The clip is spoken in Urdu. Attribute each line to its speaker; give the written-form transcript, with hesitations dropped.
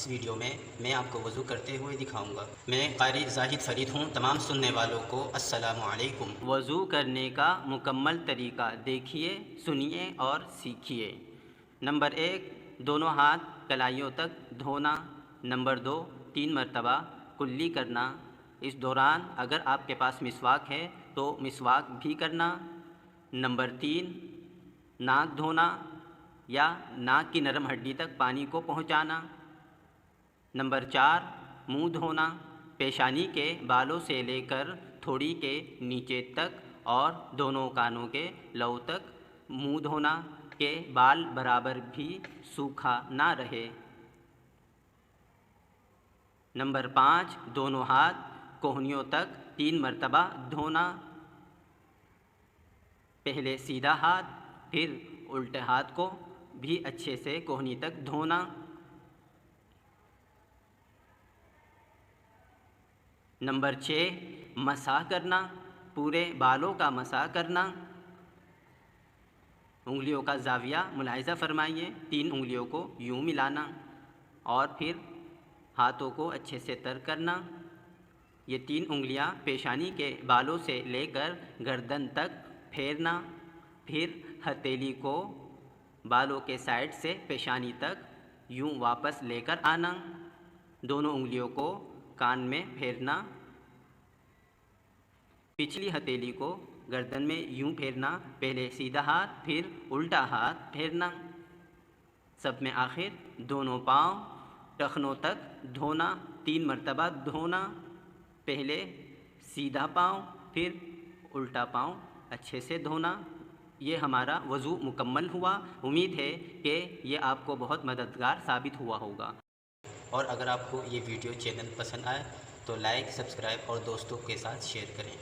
Speaker 1: اس ویڈیو میں میں آپ کو وضو کرتے ہوئے دکھاؤں گا۔ میں قاری زاہد فرید ہوں۔ تمام سننے والوں کو السلام علیکم۔ وضو کرنے کا مکمل طریقہ دیکھیے، سنیے اور سیکھیے۔ نمبر 1، دونوں ہاتھ کلائیوں تک دھونا۔ نمبر 2، 3 مرتبہ کلی کرنا۔ اس دوران اگر آپ کے پاس مسواک ہے تو مسواک بھی کرنا۔ نمبر 3، ناک دھونا یا ناک کی نرم ہڈی تک پانی کو پہنچانا۔ نمبر 4، منہ دھونا، پیشانی کے بالوں سے لے کر تھوڑی کے نیچے تک اور دونوں کانوں کے لو تک منہ دھونا کہ بال برابر بھی سوکھا نہ رہے۔ نمبر 5، دونوں ہاتھ کوہنیوں تک 3 مرتبہ دھونا۔ پہلے سیدھا ہاتھ پھر الٹے ہاتھ کو بھی اچھے سے کوہنی تک دھونا۔ نمبر 6، مسح کرنا، پورے بالوں کا مسح کرنا۔ انگلیوں کا زاویہ ملاحظہ فرمائیے، 3 انگلیوں کو یوں ملانا اور پھر ہاتھوں کو اچھے سے تر کرنا۔ یہ 3 انگلیاں پیشانی کے بالوں سے لے کر گردن تک پھیرنا، پھر ہتھیلی کو بالوں کے سائڈ سے پیشانی تک یوں واپس لے کر آنا۔ دونوں انگلیوں کو کان میں پھیرنا، پچھلی ہتھیلی کو گردن میں یوں پھیرنا، پہلے سیدھا ہاتھ پھر الٹا ہاتھ پھیرنا۔ سب میں آخر دونوں پاؤں ٹخنوں تک دھونا، 3 مرتبہ دھونا، پہلے سیدھا پاؤں پھر الٹا پاؤں اچھے سے دھونا۔ یہ ہمارا وضو مکمل ہوا۔ امید ہے کہ یہ آپ کو بہت مددگار ثابت ہوا ہوگا۔ اور اگر آپ کو یہ ویڈیو چینل پسند آئے تو لائک، سبسکرائب اور دوستوں کے ساتھ شیئر کریں۔